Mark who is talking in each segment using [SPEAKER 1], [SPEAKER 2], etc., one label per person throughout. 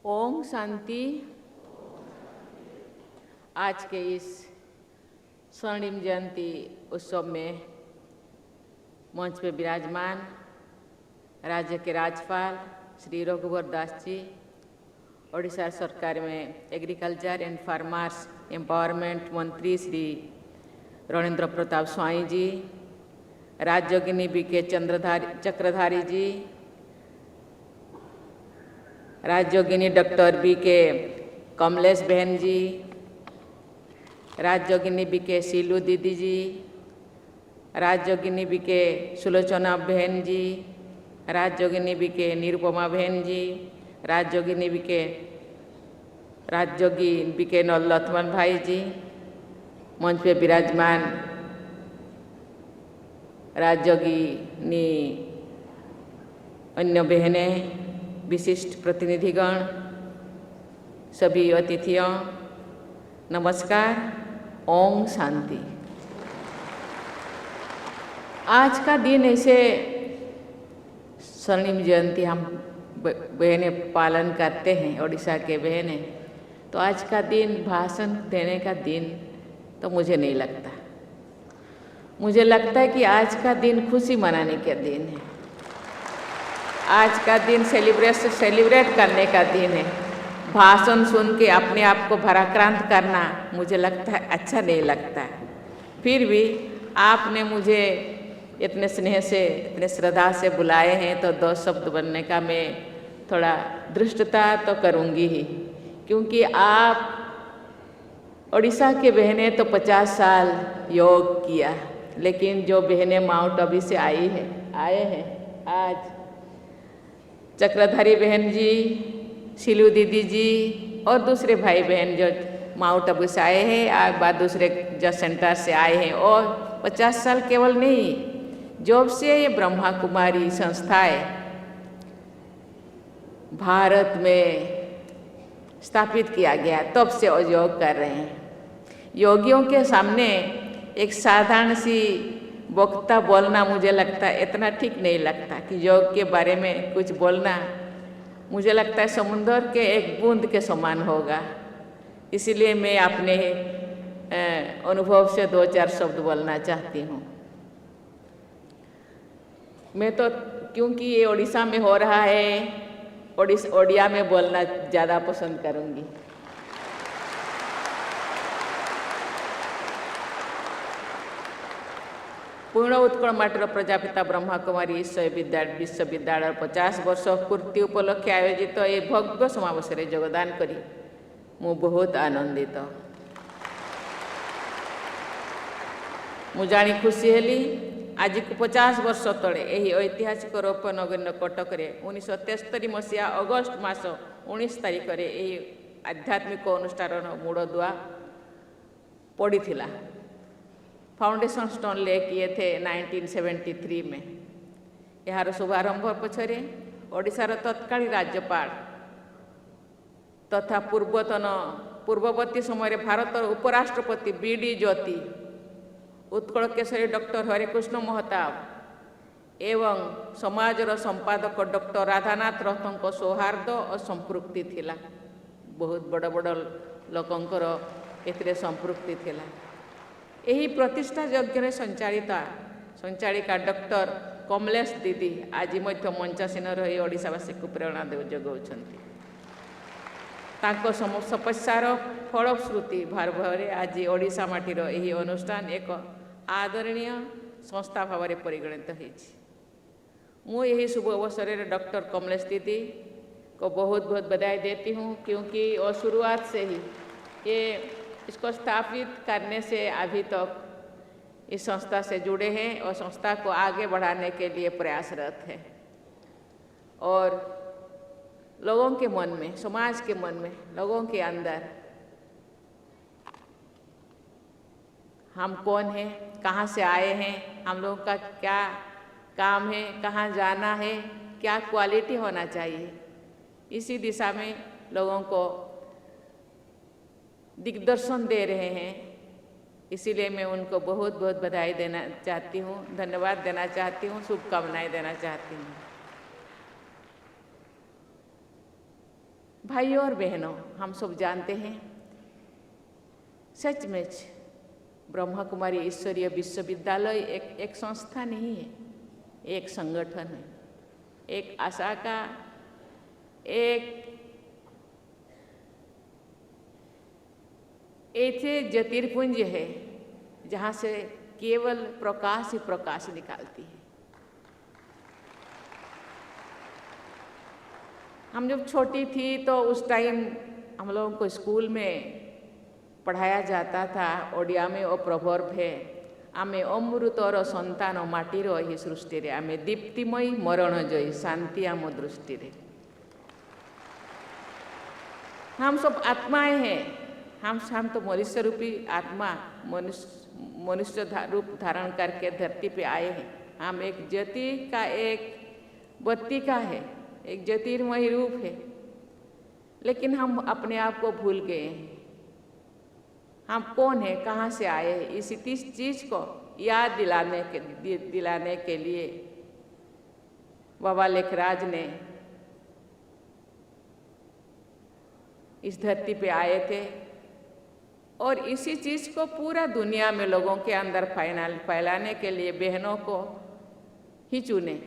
[SPEAKER 1] ओम शांति। आज के इस स्वर्णिम जयंती उत्सव में मंच पे विराजमान राज्य के राज्यपाल श्री रघुवर दास जी, ओडिशा सरकार में एग्रीकल्चर एंड फार्मर्स एम्पावरमेंट मंत्री श्री रणेंद्र प्रताप स्वाई जी, राज्योगिनी बीके चक्रधारी जी, राज्योगिनी डॉक्टर बीके कमलेश बहन जी, राज्योगिनी बीके सीलू दीदी जी, राज्योगिनी बीके सुलोचना बहन जी, राज्योगिनी बीके निरुपमा बहन जी, राज्योगिनी बीके लक्ष्मण भाई जी, मंच पे विराजमान राज्योगिनी अन्य बहनें, विशिष्ट प्रतिनिधिगण, सभी अतिथियों, नमस्कार। ओम शांति। आज का दिन ऐसे स्वर्णिम जयंती हम बहनें पालन करते हैं, ओडिशा के बहनें, तो आज का दिन भाषण देने का दिन तो मुझे नहीं लगता। मुझे लगता है कि आज का दिन खुशी मनाने का दिन है। आज का दिन सेलिब्रेट करने का दिन है। भाषण सुन के अपने आप को भाराक्रांत करना मुझे लगता है अच्छा नहीं लगता है। फिर भी आपने मुझे इतने स्नेह से, इतने श्रद्धा से बुलाए हैं, तो दो शब्द बनने का मैं थोड़ा धृष्टता तो करूँगी ही, क्योंकि आप ओडिशा के बहनें तो 50 साल योग किया, लेकिन जो बहनें माउंट आबू से आए हैं आज चक्रधारी बहन जी, सीलू दीदी जी और दूसरे भाई बहन जो माउंट आबू से आए हैं, आज बाद दूसरे जो सेंटर से आए हैं, और 50 साल केवल नहीं, जब से ये ब्रह्मा कुमारी संस्थाएं भारत में स्थापित किया गया तब से योग कर रहे हैं। योगियों के सामने एक साधारण सी वक्ता बोलना मुझे लगता है इतना ठीक नहीं लगता कि योग के बारे में कुछ बोलना मुझे लगता है समुद्र के एक बूंद के समान होगा। इसीलिए मैं अपने अनुभव से 2-4 शब्द बोलना चाहती हूँ। मैं तो क्योंकि ये ओडिशा में हो रहा है, ओडिया में बोलना ज़्यादा पसंद करूँगी। पूर्ण उत्कल माटीर प्रजापिता ब्रह्मा कुमारी विश्वविद्यालय 50 वर्ष पूर्ति उपलक्षे आयोजित ये भव्य समावेश में योगदान करी मु बहुत आनंदित। मु जानी खुशी हेली आज को 50 वर्ष तले यही ऐतिहासिक रूपनगर कटक 1973 मसीहा अगस्ट मास 19 तारिख में यही आध्यात्मिक अनुष्ठान मूलदुआ पड़ी थिला। फाउंडेशन स्टोन ले किए थे 1973 में। यार शुभारंभ पछरे ओडिशार तत्कालीन राज्यपाल तथा पूर्ववर्ती समय भारत उपराष्ट्रपति बीडी ज्योति, उत्कल केशरी डॉक्टर हरिकृष्ण महताब एवं समाजर संपादक डॉक्टर राधानाथ रथों सौहार्द और संपृक्ति थिला। बहुत बड़ बड़ लोकंकर एथिरे संपृक्ति थिला। यही प्रतिष्ठा यज्ञ संचालिका डॉक्टर कमलेश दीदी आज मंचासीन रही ओडिशावासी को प्रेरणा जगाउछन्ति। तपस्यार फलश्रुति भारे आज ओडिशा माटीर यही अनुष्ठान एक आदरणीय संस्था भाव में परिगणित होइछि। मु यही शुभ अवसर में डॉक्टर कमलेश दीदी को बहुत बहुत बधाई देती हूँ, क्योंकि वो शुरुआत से ही ये इसको स्थापित करने से अभी तक इस संस्था से जुड़े हैं और संस्था को आगे बढ़ाने के लिए प्रयासरत है। और लोगों के मन में, समाज के मन में, लोगों के अंदर हम कौन हैं, कहाँ से आए हैं, हम लोगों का क्या काम है, कहाँ जाना है, क्या क्वालिटी होना चाहिए, इसी दिशा में लोगों को दिग्दर्शन दे रहे हैं। इसीलिए मैं उनको बहुत बहुत बधाई देना चाहती हूँ, धन्यवाद देना चाहती हूँ, शुभकामनाएं देना चाहती हूँ। भाइयों और बहनों, हम सब जानते हैं सचमुच ब्रह्मा कुमारी ईश्वरीय विश्वविद्यालय एक संस्था नहीं है, एक संगठन है, एक आशा का एक ऐसे ज्योतिर्पुंज है जहाँ से केवल प्रकाश ही प्रकाश निकालती है। हम जब छोटी थी तो उस टाइम हम लोगों को स्कूल में पढ़ाया जाता था, ओडिया में वो प्रवर्ब है, आमे अमृतर संतान माटीर ही सृष्टि रे, आमे दीप्तिमयी मरण जयी शांति आम दृष्टि रे। हम सब आत्माएं हैं, हम तो मनुष्य रूपी आत्मा मनुष्य रूप धारण करके धरती पे आए हैं। हम एक ज्योति का एक बत्ती का है, एक ज्योतिर्मय रूप है, लेकिन हम अपने आप को भूल गए हैं। हम कौन है, कहाँ से आए हैं, इसी चीज को याद दिलाने के लिए बाबा लेखराज ने इस धरती पे आए थे और इसी चीज को पूरा दुनिया में लोगों के अंदर फैलाने के लिए बहनों को ही चुने।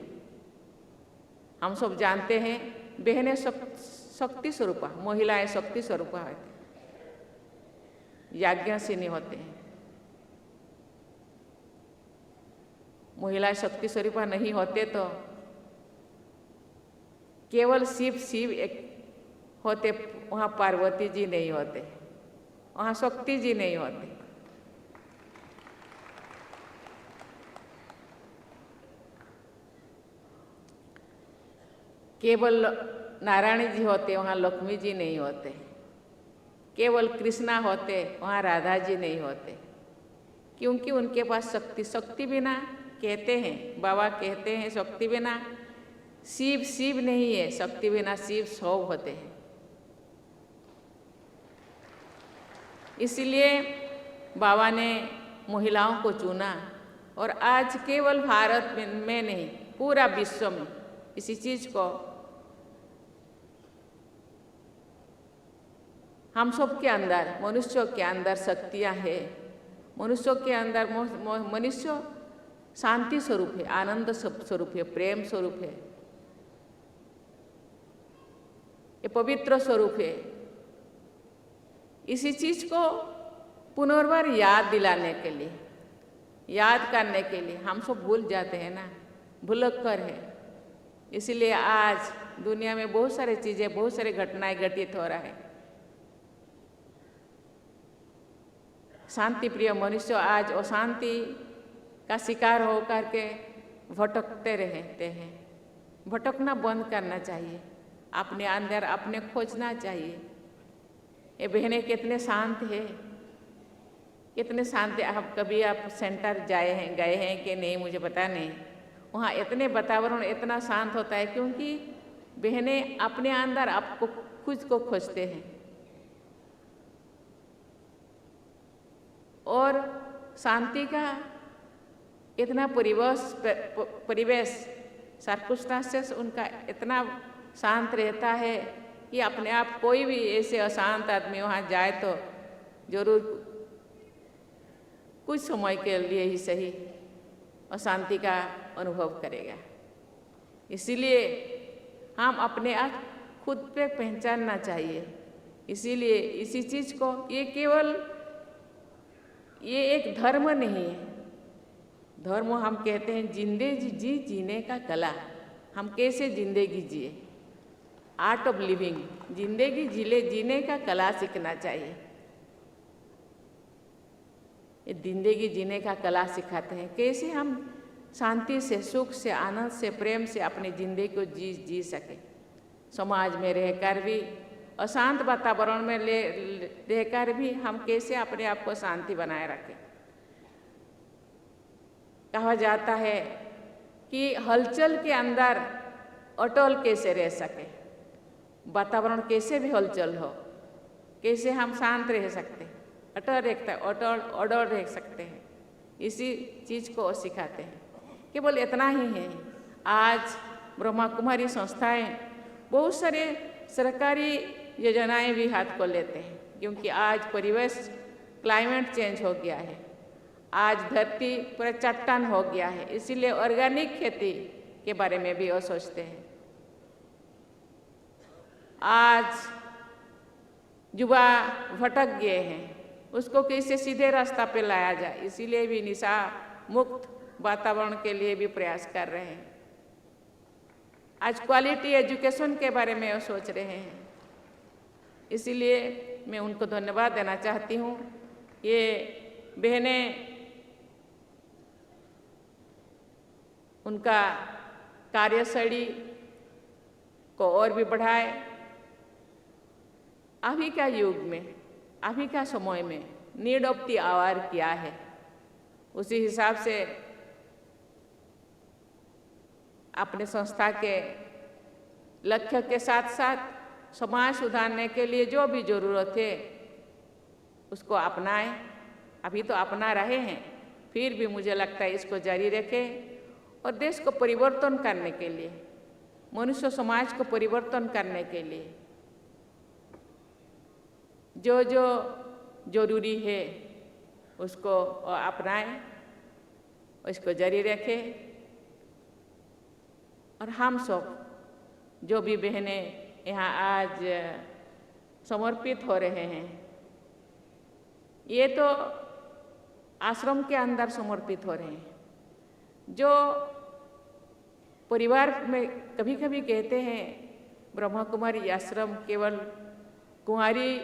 [SPEAKER 1] हम सब जानते हैं बहनें शक्ति स्वरूपा, महिलाएं शक्ति स्वरूपा है, यज्ञ से नहीं होते हैं। महिलाएं शक्ति स्वरूपा नहीं होते तो केवल शिव एक होते, वहाँ पार्वती जी नहीं होते, वहाँ शक्ति जी नहीं होते। केवल नारायण जी होते, वहाँ लक्ष्मी जी नहीं होते। केवल कृष्णा होते, वहाँ राधा जी नहीं होते, क्योंकि उनके पास शक्ति बिना कहते हैं, बाबा कहते हैं शक्ति बिना शिव नहीं है, शक्ति बिना शिव 100 होते हैं। इसलिए बाबा ने महिलाओं को चुना और आज केवल भारत में नहीं, पूरा विश्व में इसी चीज को हम सब के अंदर, मनुष्यों के अंदर शक्तियाँ है। मनुष्यों के अंदर मनुष्य शांति स्वरूप है, आनंद स्वरूप है, प्रेम स्वरूप है, ये पवित्र स्वरूप है। इसी चीज को पुनर्बार याद दिलाने के लिए, याद करने के लिए हम सब भूल जाते हैं ना, भुलक्कर है। इसीलिए आज दुनिया में बहुत सारी चीजें, बहुत सारी घटनाएं घटित हो रहा है। शांति प्रिय मनुष्य आज अशांति का शिकार होकर के भटकते रहते हैं। भटकना बंद करना चाहिए, अपने अंदर अपने खोजना चाहिए। ये बहनें कितने शांत है, कितने शांत है। कभी आप सेंटर गए हैं कि नहीं मुझे पता नहीं, वहाँ इतने वातावरण इतना शांत होता है, क्योंकि बहनें अपने अंदर आपको खुद को खोजते हैं। और शांति का इतना परिवेश सर्कमस्टेंसेस उनका इतना शांत रहता है कि अपने आप कोई भी ऐसे अशांत आदमी वहाँ जाए तो जरूर कुछ समय के लिए ही सही अशांति का अनुभव करेगा। इसीलिए हम अपने आप खुद पे पहचानना चाहिए। इसीलिए इसी चीज को, ये एक धर्म नहीं है। धर्म हम कहते हैं जिंदगी जीने का कला, हम कैसे जिंदगी जिए, आर्ट ऑफ लिविंग, जिंदगी जीने का कला सीखना चाहिए। ये जिंदगी जीने का कला सिखाते हैं, कैसे हम शांति से, सुख से, आनंद से, प्रेम से अपनी जिंदगी को जी सके। समाज में रहकर भी, अशांत वातावरण में रहकर भी हम कैसे अपने आप को शांति बनाए रखें। कहा जाता है कि हलचल के अंदर अटल कैसे रह सके, वातावरण कैसे भी हलचल हो, कैसे हम शांत रह सकते, अटल रह सकते हैं। इसी चीज को सिखाते हैं। केवल इतना ही है। आज ब्रह्मा कुमारी संस्थाएं बहुत सारे सरकारी योजनाएं भी हाथ को लेते हैं, क्योंकि आज परिवेश क्लाइमेट चेंज हो गया है, आज धरती पूरा चट्टान हो गया है, इसीलिए ऑर्गेनिक खेती के बारे में भी वो सोचते हैं। आज युवा भटक गए हैं, उसको कैसे सीधे रास्ता पे लाया जाए, इसीलिए भी निशा मुक्त वातावरण के लिए भी प्रयास कर रहे हैं। आज क्वालिटी एजुकेशन के बारे में वो सोच रहे हैं, इसीलिए मैं उनको धन्यवाद देना चाहती हूँ। ये बहनें उनका कार्यशैली को और भी बढ़ाए। अभी का युग में, अभी का समय में नीड ऑफ द आवर क्या है, उसी हिसाब से अपने संस्था के लक्ष्य के साथ साथ समाज सुधारने के लिए जो भी ज़रूरत है उसको अपनाएं। अभी तो अपना रहे हैं, फिर भी मुझे लगता है इसको जारी रखें और देश को परिवर्तन करने के लिए, मनुष्य समाज को परिवर्तन करने के लिए जो जो जरूरी है उसको अपनाएं, उसको जारी रखें। और हम सब जो भी बहनें यहाँ आज समर्पित हो रहे हैं, ये तो आश्रम के अंदर समर्पित हो रहे हैं। जो परिवार में कभी कभी कहते हैं ब्रह्मा कुमारी आश्रम केवल कुंवारी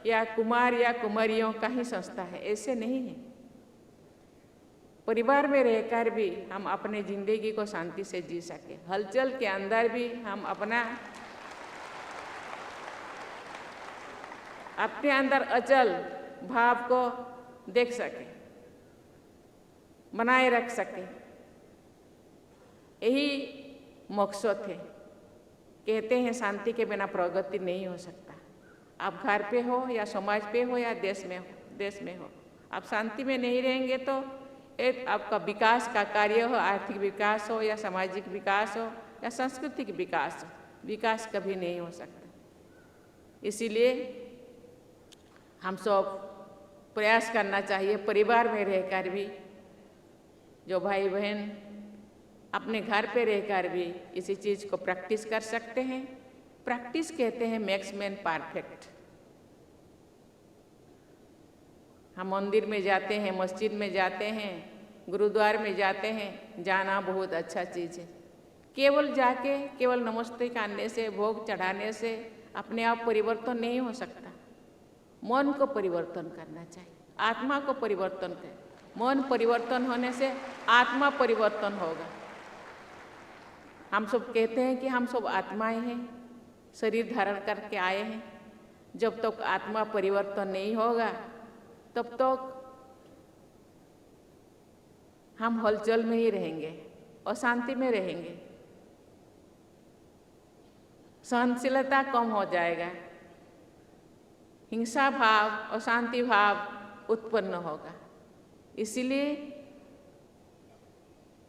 [SPEAKER 1] या कुमार या कुमारियों का ही संस्था है, ऐसे नहीं है। परिवार में रहकर भी हम अपने जिंदगी को शांति से जी सके, हलचल के अंदर भी हम अपने अंदर अचल भाव को देख सके, बनाए रख सके, यही मकसद है। कहते हैं शांति के बिना प्रगति नहीं हो सकता। आप घर पे हो या समाज पे हो या देश में हो, आप शांति में नहीं रहेंगे तो एक आपका विकास का कार्य हो, आर्थिक विकास हो या सामाजिक विकास हो या सांस्कृतिक विकास हो, विकास कभी नहीं हो सकता। इसीलिए हम सब प्रयास करना चाहिए, परिवार में रहकर भी, जो भाई बहन अपने घर पे रहकर भी इसी चीज़ को प्रैक्टिस कर सकते हैं। प्रैक्टिस कहते हैं मेक्स मैन परफेक्ट। हम मंदिर में जाते हैं, मस्जिद में जाते हैं, गुरुद्वार में जाते हैं, जाना बहुत अच्छा चीज़ है। केवल जाके केवल नमस्ते करने से, भोग चढ़ाने से अपने आप परिवर्तन नहीं हो सकता। मन को परिवर्तन करना चाहिए, आत्मा को परिवर्तन करें। मन परिवर्तन होने से आत्मा परिवर्तन होगा। हम सब कहते हैं कि हम सब आत्माएं हैं, शरीर धारण करके आए हैं। जब तक आत्मा परिवर्तन नहीं होगा तब तक हम हलचल में ही रहेंगे, अशांति में रहेंगे, सहनशीलता कम हो जाएगा, हिंसा भाव, अशांति भाव उत्पन्न होगा। इसीलिए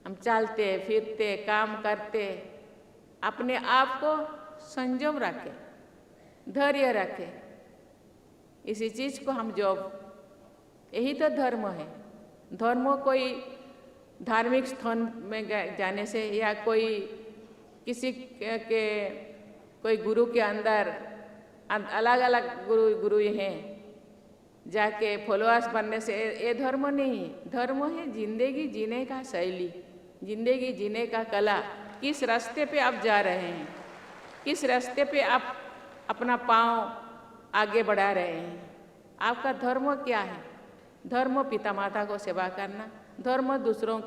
[SPEAKER 1] हम चलते फिरते काम करते अपने आप को संयम रखें, धैर्य रखें। इसी चीज़ को हम जो, यही तो धर्म है। धर्म कोई धार्मिक स्थान में जाने से या कोई किसी के कोई गुरु के अंदर अलग अलग गुरु हैं जाके फॉलोअर्स बनने से ये धर्म नहीं है। धर्म है जिंदगी जीने का शैली, जिंदगी जीने का कला। किस रास्ते पे आप जा रहे हैं, किस रास्ते पे आप अपना पाँव आगे बढ़ा रहे हैं, आपका धर्म क्या है? धर्म पिता माता को सेवा करना, धर्म दूसरों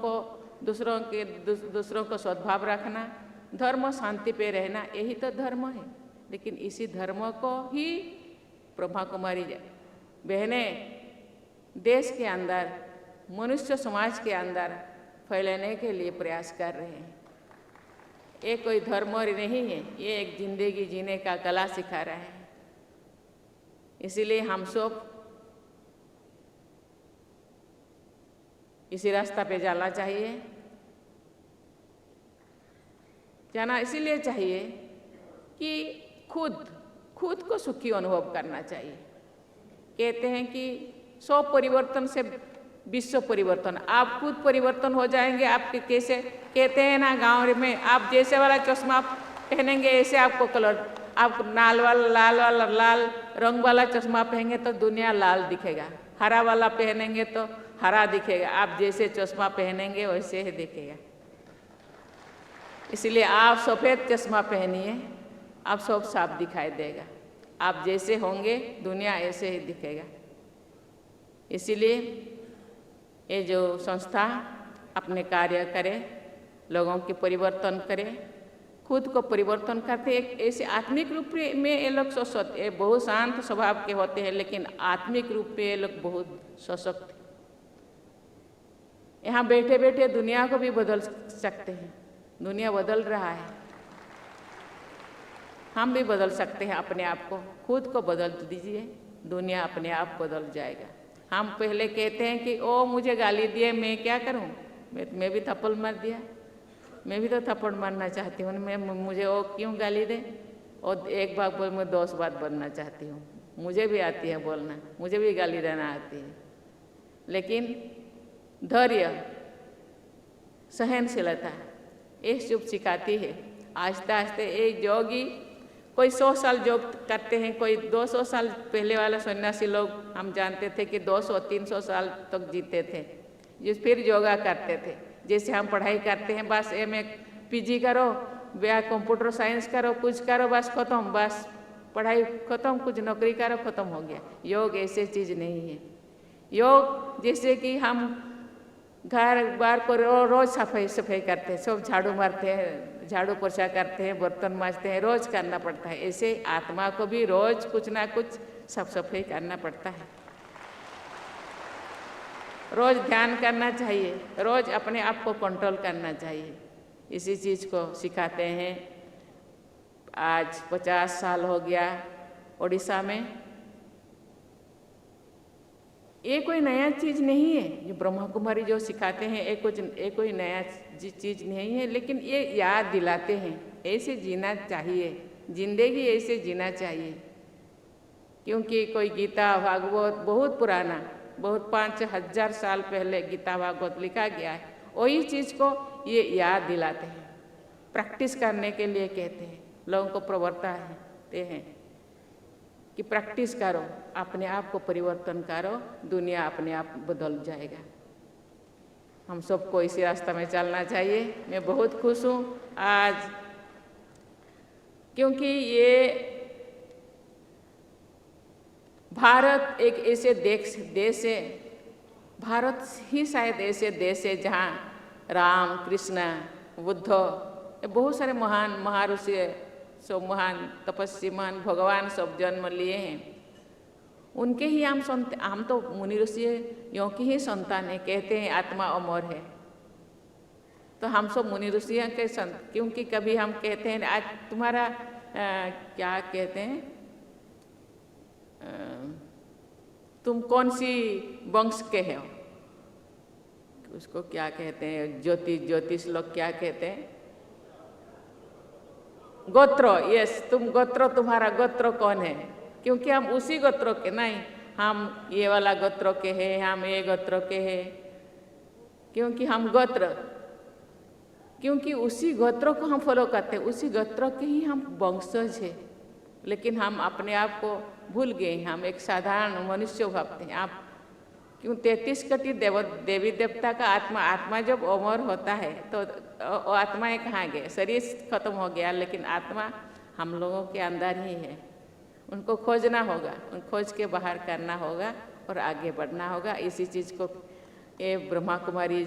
[SPEAKER 1] को सद्भाव रखना, धर्म शांति पे रहना, यही तो धर्म है। लेकिन इसी धर्म को ही ब्रह्मा कुमारी बहनें देश के अंदर, मनुष्य समाज के अंदर फैलाने के लिए प्रयास कर रहे हैं। ये कोई धर्म नहीं है, ये एक जिंदगी जीने का कला सिखा रहा है। इसीलिए हम सब इसी रास्ता पे जाना चाहिए। जाना इसीलिए चाहिए कि खुद खुद को सुखी अनुभव करना चाहिए। कहते हैं कि 100 परिवर्तन से विश्व परिवर्तन। आप खुद परिवर्तन हो जाएंगे। आपके कैसे कहते हैं ना गाँव में, आप जैसे वाला चश्मा पहनेंगे ऐसे आपको कलर, आप लाल रंग वाला चश्मा पहनेंगे तो दुनिया लाल दिखेगा, हरा वाला पहनेंगे तो हरा दिखेगा। आप जैसे चश्मा पहनेंगे वैसे ही दिखेगा। इसलिए आप सफ़ेद चश्मा पहनिए, आप सब साफ दिखाई देगा। आप जैसे होंगे दुनिया ऐसे ही दिखेगा। इसीलिए ये जो संस्था अपने कार्य करे, लोगों के परिवर्तन करे, खुद को परिवर्तन करते। एक ऐसे आत्मिक रूप में ये लोग सशक्त, ये बहुत शांत स्वभाव के होते हैं, लेकिन आत्मिक रूप में ये लोग बहुत सशक्त। यहाँ बैठे बैठे दुनिया को भी बदल सकते हैं। दुनिया बदल रहा है, हम भी बदल सकते हैं अपने आप को। खुद को बदल दीजिए, दुनिया अपने आप बदल जाएगा। हम पहले कहते हैं कि ओ मुझे गाली दिए, मैं क्या करूं, मैं भी थप्पड़ मार दिया, मैं भी तो थप्पड़ मारना चाहती हूँ। मुझे वो क्यों गाली दे, और एक बार बोल मैं 10 बात बनना चाहती हूँ। मुझे भी आती है बोलना, मुझे भी गाली देना आती है, लेकिन धैर्य, सहनशीलता ये सब सिखाती है। आहिस्ते आहिस्ते एक योगी कोई 100 साल योग करते हैं, कोई 200 साल पहले वाले सन्यासी लोग हम जानते थे कि 200-300 साल तक जीते थे, जो फिर योगा करते थे। जैसे हम पढ़ाई करते हैं, बस एमए पीजी करो या कंप्यूटर साइंस करो, कुछ करो, बस खत्म, बस पढ़ाई खत्म, कुछ नौकरी करो, खत्म हो गया। योग ऐसी चीज़ नहीं है। योग जैसे कि हम घर बार को रोज सफाई करते हैं, सब झाड़ू मारते हैं, झाड़ू पोछा करते हैं, बर्तन मांजते हैं, रोज करना पड़ता है। ऐसे आत्मा को भी रोज कुछ ना कुछ साफ सफाई करना पड़ता है। रोज ध्यान करना चाहिए, रोज अपने आप को कंट्रोल करना चाहिए। इसी चीज़ को सिखाते हैं। आज 50 साल हो गया उड़ीसा में। ये कोई नया चीज़ नहीं है जो ब्रह्मा कुमारी जो सिखाते हैं, ये कोई नया चीज़ नहीं है, लेकिन ये याद दिलाते हैं ऐसे जीना चाहिए, जिंदगी ऐसे जीना चाहिए। क्योंकि कोई गीता भागवत बहुत पुराना, बहुत 5000 साल पहले गीता भागवत लिखा गया है, वही चीज़ को ये याद दिलाते हैं, प्रैक्टिस करने के लिए कहते हैं, लोगों को प्रवर्ताते हैं कि प्रैक्टिस करो, अपने आप को परिवर्तन करो, दुनिया अपने आप बदल जाएगा। हम सबको इसी रास्ते में चलना चाहिए। मैं बहुत खुश हूँ आज, क्योंकि ये भारत एक ऐसे देश है, भारत ही शायद ऐसे देश है जहाँ राम, कृष्ण, बुद्ध, बहुत सारे महान महर्षि, सब महान तपस्वी, महान भगवान सब जन्म लिए हैं। उनके ही हम तो मुनि ऋषियों की ही संतान है। कहते हैं आत्मा अमर है, तो हम सब मुनि ऋषियों के संत। क्योंकि कभी हम कहते हैं आज तुम्हारा क्या कहते हैं, तुम कौन सी वंश के हो, उसको क्या कहते हैं, ज्योतिष लोग क्या कहते हैं, गोत्र। यस, तुम गोत्र, तुम्हारा गोत्र कौन है। क्योंकि हम उसी गोत्र के नहीं, हम ये वाला गोत्र के हैं, हम ये गोत्र के हैं। क्योंकि हम गोत्र, क्योंकि उसी गोत्र को हम फॉलो करते हैं, उसी गोत्र के ही हम वंशज हैं। लेकिन हम अपने आप को भूल गए, हम एक साधारण मनुष्य भावते हैं। आप क्यों 33 कोटि देवी देवता का आत्मा जब अमर होता है तो आत्माएं कहाँ गए, शरीर खत्म हो गया, लेकिन आत्मा हम लोगों के अंदर ही है। उनको खोजना होगा, उन खोज के बाहर करना होगा और आगे बढ़ना होगा। इसी चीज़ को ये ब्रह्मा कुमारी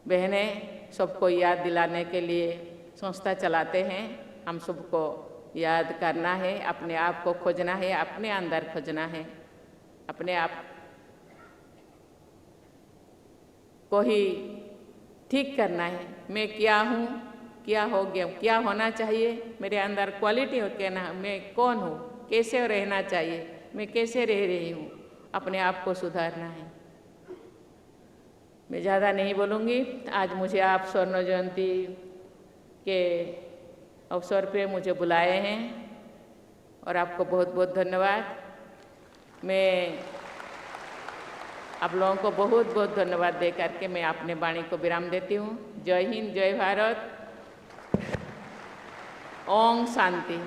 [SPEAKER 1] बहनें सबको याद दिलाने के लिए संस्था चलाते हैं। हम सबको याद करना है, अपने आप को खोजना है, अपने अंदर खोजना है, अपने आप को ही ठीक करना है। मैं क्या हूँ, क्या हो गया, क्या होना चाहिए, मेरे अंदर क्वालिटी हो क्या ना, मैं कौन हूँ, कैसे रहना चाहिए, मैं कैसे रह रही हूँ, अपने आप को सुधारना है। मैं ज़्यादा नहीं बोलूँगी। आज मुझे आप स्वर्ण जयंती के अवसर पे मुझे बुलाए हैं और आपको बहुत बहुत धन्यवाद। मैं आप लोगों को बहुत बहुत धन्यवाद दे करके मैं अपने वाणी को विराम देती हूँ। जय हिंद, जय भारत, ओम शांति।